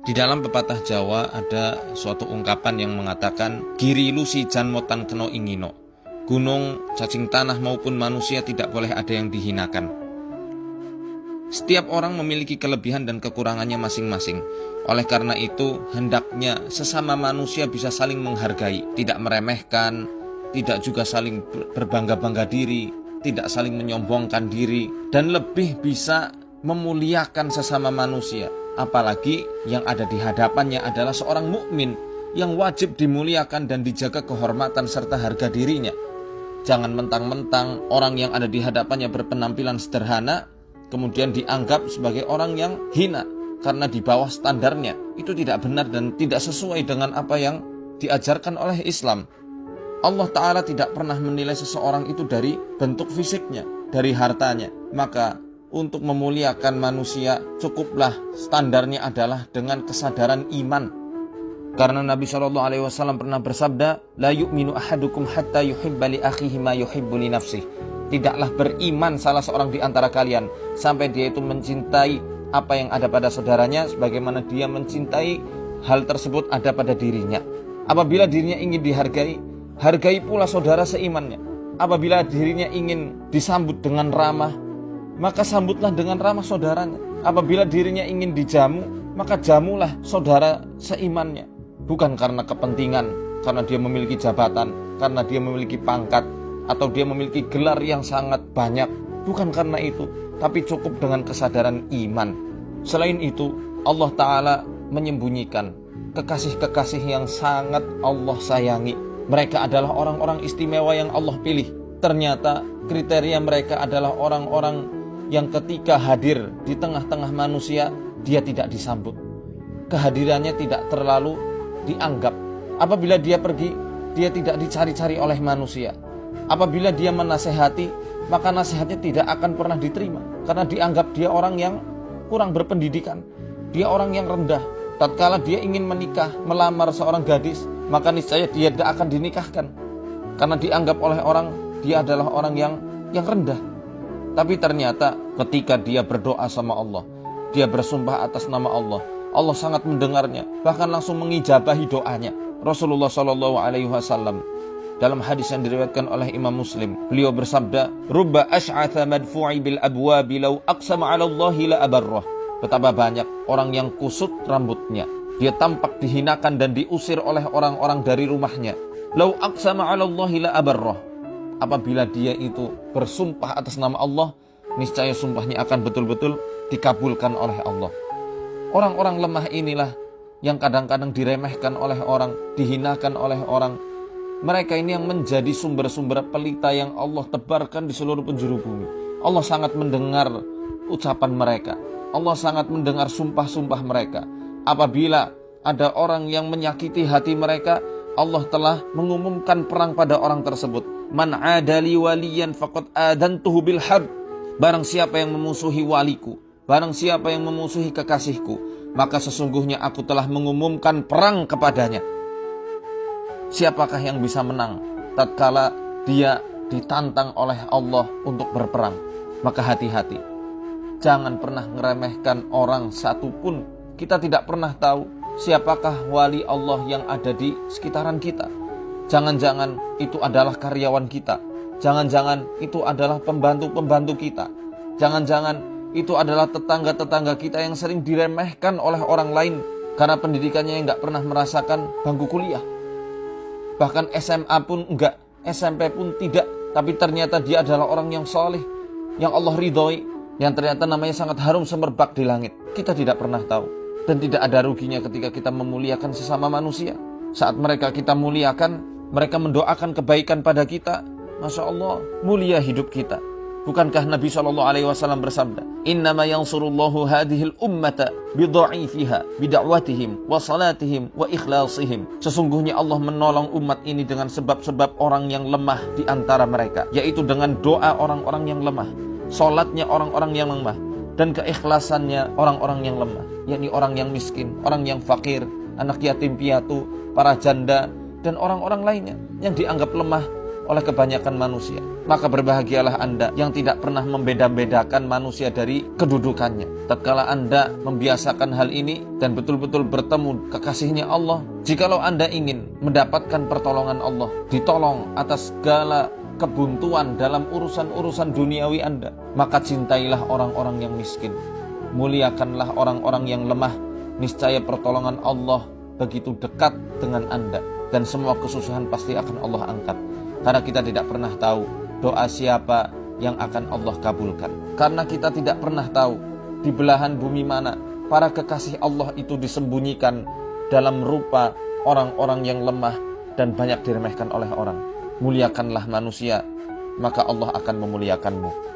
Di dalam pepatah Jawa ada suatu ungkapan yang mengatakan giri lusi jan motan keno ingino. Gunung, cacing tanah maupun manusia tidak boleh ada yang dihinakan. Setiap orang memiliki kelebihan dan kekurangannya masing-masing. Oleh karena itu, hendaknya sesama manusia bisa saling menghargai, tidak meremehkan, tidak juga saling berbangga-bangga diri, tidak saling menyombongkan diri, dan lebih bisa memuliakan sesama manusia. Apalagi yang ada di hadapannya adalah seorang mukmin yang wajib dimuliakan dan dijaga kehormatan serta harga dirinya. Jangan mentang-mentang orang yang ada di hadapannya berpenampilan sederhana, kemudian dianggap sebagai orang yang hina karena di bawah standarnya. Itu tidak benar dan tidak sesuai dengan apa yang diajarkan oleh Islam. Allah Ta'ala tidak pernah menilai seseorang itu dari bentuk fisiknya, dari hartanya. Maka untuk memuliakan manusia cukuplah standarnya adalah dengan kesadaran iman. Karena Nabi SAW pernah bersabda, la yu'minu ahadukum hatta yuhibba li akhihi ma yuhibbu li nafsihi. Tidaklah beriman salah seorang di antara kalian sampai dia itu mencintai apa yang ada pada saudaranya sebagaimana dia mencintai hal tersebut ada pada dirinya. Apabila dirinya ingin dihargai, hargai pula saudara seimannya. Apabila dirinya ingin disambut dengan ramah, maka sambutlah dengan ramah saudaranya. Apabila dirinya ingin dijamu, maka jamulah saudara seimannya. Bukan karena kepentingan, karena dia memiliki jabatan, karena dia memiliki pangkat, atau dia memiliki gelar yang sangat banyak. Bukan karena itu, tapi cukup dengan kesadaran iman. Selain itu, Allah Ta'ala menyembunyikan kekasih-kekasih yang sangat Allah sayangi. Mereka adalah orang-orang istimewa yang Allah pilih. Ternyata kriteria mereka adalah orang-orang yang ketika hadir di tengah-tengah manusia, dia tidak disambut. Kehadirannya tidak terlalu dianggap. Apabila dia pergi, dia tidak dicari-cari oleh manusia. Apabila dia menasehati, maka nasihatnya tidak akan pernah diterima. Karena dianggap dia orang yang kurang berpendidikan. Dia orang yang rendah. Tatkala dia ingin menikah, melamar seorang gadis, maka niscaya dia tidak akan dinikahkan. Karena dianggap oleh orang, dia adalah orang yang rendah. Tapi ternyata ketika dia berdoa sama Allah, dia bersumpah atas nama Allah, Allah sangat mendengarnya, bahkan langsung mengijabahi doanya. Rasulullah SAW dalam hadis yang diriwayatkan oleh Imam Muslim, beliau bersabda, "Rubba ash'atha madfu'i bil abwabi law aqsama 'ala Allahi la abarrah." Betapa banyak orang yang kusut rambutnya, dia tampak dihinakan dan diusir oleh orang-orang dari rumahnya. Law aqsama 'ala Allahi la abarrah. Apabila dia itu bersumpah atas nama Allah, niscaya sumpahnya akan betul-betul dikabulkan oleh Allah. Orang-orang lemah inilah yang kadang-kadang diremehkan oleh orang, dihinakan oleh orang. Mereka ini yang menjadi sumber-sumber pelita yang Allah tebarkan di seluruh penjuru bumi. Allah sangat mendengar ucapan mereka. Allah sangat mendengar sumpah-sumpah mereka. Apabila ada orang yang menyakiti hati mereka, Allah telah mengumumkan perang pada orang tersebut. Man adali waliyan faqad adantuhu bil harb. Barang siapa yang memusuhi waliku, barang siapa yang memusuhi kekasihku, maka sesungguhnya aku telah mengumumkan perang kepadanya. Siapakah yang bisa menang tatkala dia ditantang oleh Allah untuk berperang? Maka hati-hati. Jangan pernah ngeremehkan orang satupun. Kita tidak pernah tahu siapakah wali Allah yang ada di sekitaran kita. Jangan-jangan itu adalah karyawan kita. Jangan-jangan itu adalah pembantu-pembantu kita. Jangan-jangan itu adalah tetangga-tetangga kita yang sering diremehkan oleh orang lain karena pendidikannya yang gak pernah merasakan bangku kuliah. Bahkan SMA pun enggak, SMP pun tidak. Tapi ternyata dia adalah orang yang soleh, yang Allah ridhoi, yang ternyata namanya sangat harum semerbak di langit. Kita tidak pernah tahu. Dan tidak ada ruginya ketika kita memuliakan sesama manusia. Saat mereka kita muliakan, mereka mendoakan kebaikan pada kita, Masya Allah, mulia hidup kita. Bukankah Nabi SAW bersabda, "Innama yansurullahu hadhil ummata bidha'ifiha bida'watihim wa salatihim wa ikhlasihim." Sesungguhnya Allah menolong umat ini dengan sebab-sebab orang yang lemah di antara mereka, yaitu dengan doa orang-orang yang lemah, salatnya orang-orang yang lemah, dan keikhlasannya orang-orang yang lemah, yakni orang yang miskin, orang yang fakir, anak yatim piatu, para janda, dan orang-orang lainnya yang dianggap lemah oleh kebanyakan manusia. Maka berbahagialah Anda yang tidak pernah membeda-bedakan manusia dari kedudukannya. Tatkala Anda membiasakan hal ini dan betul-betul bertemu kekasihnya Allah, jikalau Anda ingin mendapatkan pertolongan Allah, ditolong atas segala kebuntuan dalam urusan-urusan duniawi Anda, maka cintailah orang-orang yang miskin, muliakanlah orang-orang yang lemah. Niscaya pertolongan Allah begitu dekat dengan Anda, dan semua kesusahan pasti akan Allah angkat. Karena kita tidak pernah tahu doa siapa yang akan Allah kabulkan. Karena kita tidak pernah tahu di belahan bumi mana para kekasih Allah itu disembunyikan dalam rupa orang-orang yang lemah dan banyak diremehkan oleh orang. Muliakanlah manusia, maka Allah akan memuliakanmu.